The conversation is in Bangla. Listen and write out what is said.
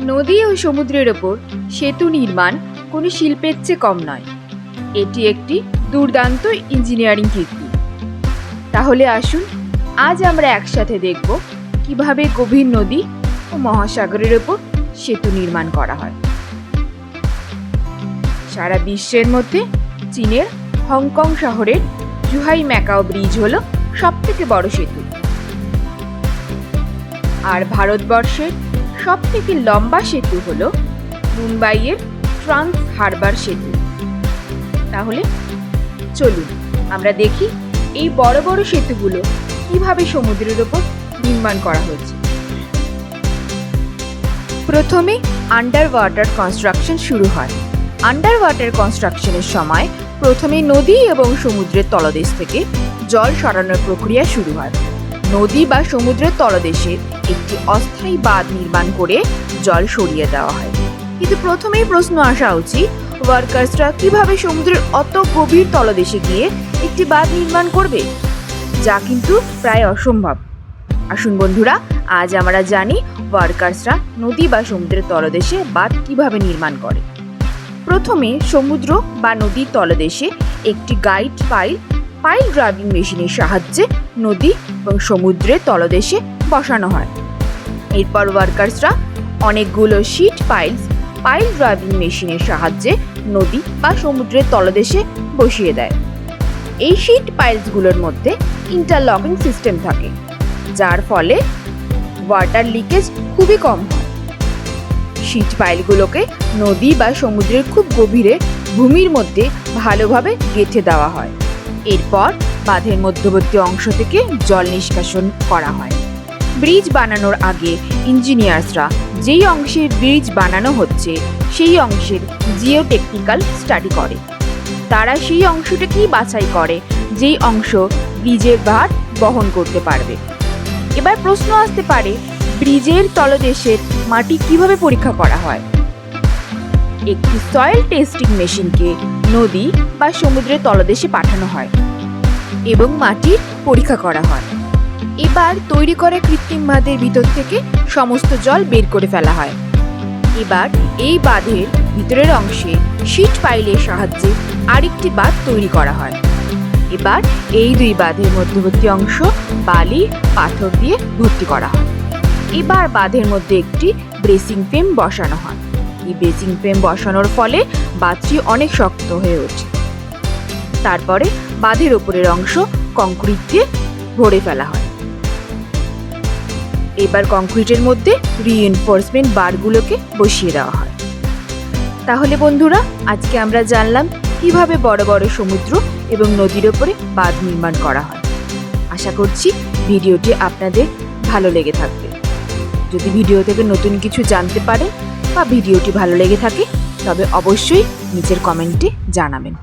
নদী ও সমুদ্রের ওপর সেতু নির্মাণ কোনো শিল্পের চেয়ে কম নয়। এটি একটি দুর্দান্ত ইঞ্জিনিয়ারিং কীর্তি। তাহলে আসুন আজ আমরা একসাথে দেখব কিভাবে গভীর নদী ও মহাসাগরের ওপর সেতু নির্মাণ করা হয়। সারা বিশ্বের মধ্যে চীনের হংকং শহরের জুহাই ম্যাকাও ব্রিজ হলো সবথেকে বড় সেতু, আর ভারতবর্ষের সবথেকে লম্বা সেতু হলো মুম্বাইয়ের ট্রান্স হারবার সেতু। তাহলে চলুন আমরা দেখি এই বড় বড় সেতুগুলো কিভাবে সমুদ্রের ওপর নির্মাণ করা হয়েছে। প্রথমে আন্ডার ওয়াটার কনস্ট্রাকশন শুরু হয়। আন্ডার ওয়াটার কনস্ট্রাকশনের সময় প্রথমে নদী এবং সমুদ্রের তলদেশ থেকে জল সরানোর প্রক্রিয়া শুরু হয়। নদী বা সমুদ্রের তলদেশে একটি অস্থায়ী বাঁধ নির্মাণ করে জল সরিয়ে দেওয়া হয়। কিন্তু প্রথমেই প্রশ্ন আসা উচিত, ওয়ার্কার্সরা কিভাবে সমুদ্রের অত গভীর তলদেশে গিয়ে একটি বাঁধ নির্মাণ করবে, যা কিন্তু প্রায় অসম্ভব। আসুন বন্ধুরা, আজ আমরা জানি ওয়ার্কার্সরা নদী বা সমুদ্রের তলদেশে বাঁধ কিভাবে নির্মাণ করে। প্রথমে সমুদ্র বা নদীর তলদেশে একটি গাইড পাইল ড্রাইভিং মেশিনের সাহায্যে নদী এবং সমুদ্রের তলদেশে বসানো হয়। এরপর ওয়ার্কার্সরা অনেকগুলো শিট পাইল ড্রাইভিং মেশিনের সাহায্যে নদী বা সমুদ্রের তলদেশে বসিয়ে দেয়। এই শিট পাইলসগুলোর মধ্যে ইন্টারলকিং সিস্টেম থাকে, যার ফলে ওয়াটার লিকেজ খুবই কম হয়। শিট পাইলগুলোকে নদী বা সমুদ্রের খুব গভীরে ভূমির মধ্যে ভালোভাবে গেঁথে দেওয়া হয়। এরপর বাঁধের মধ্যবর্তী অংশ থেকে জল নিষ্কাশন করা হয়। ব্রিজ বানানোর আগে ইঞ্জিনিয়ার্সরা যেই অংশের ব্রিজ বানানো হচ্ছে সেই অংশের জিওটেকনিক্যাল স্টাডি করে। তারা সেই অংশটাকেই বাছাই করে যেই অংশ ব্রিজের ভার বহন করতে পারবে। এবার প্রশ্ন আসতে পারে, ব্রিজের তলদেশের মাটি কিভাবে পরীক্ষা করা হয়? একটি সয়েল টেস্টিং মেশিনকে নদী বা সমুদ্রের তলদেশে পাঠানো হয় এবং মাটির পরীক্ষা করা হয়। এবার তৈরি করা কৃত্রিম বাঁধের ভিতর থেকে সমস্ত জল বের করে ফেলা হয়। এবার এই বাঁধের ভিতরের অংশে শিট পাইলের সাহায্যে আরেকটি বাঁধ তৈরি করা হয়। এবার এই দুই বাঁধের মধ্যবর্তী অংশ বালি পাথর দিয়ে ভর্তি করা হয়। এবার বাঁধের মধ্যে একটি ব্রেসিং ফ্রেম বসানো হয়। এই ব্রেসিং ফ্রেম বসানোর ফলে বাঁধটি অনেক শক্ত হয়ে ওঠে। তারপরে বাঁধের ওপরের অংশ কংক্রিট দিয়ে ভরে ফেলা হয়। এবার কংক্রিটের মধ্যে রিইনফোর্সমেন্ট বারগুলোকে বসিয়ে দেওয়া হয়। তাহলে বন্ধুরা, আজকে আমরা জানলাম কিভাবে বড় বড় সমুদ্র এবং নদীর ওপরে বাঁধ নির্মাণ করা হয়। আশা করছি ভিডিওটি আপনাদের ভালো লেগে থাকবে। যদি ভিডিও থেকে নতুন কিছু জানতে পারেন বা ভিডিওটি ভালো লেগে থাকে, তবে অবশ্যই নিচের কমেন্টে জানাবেন।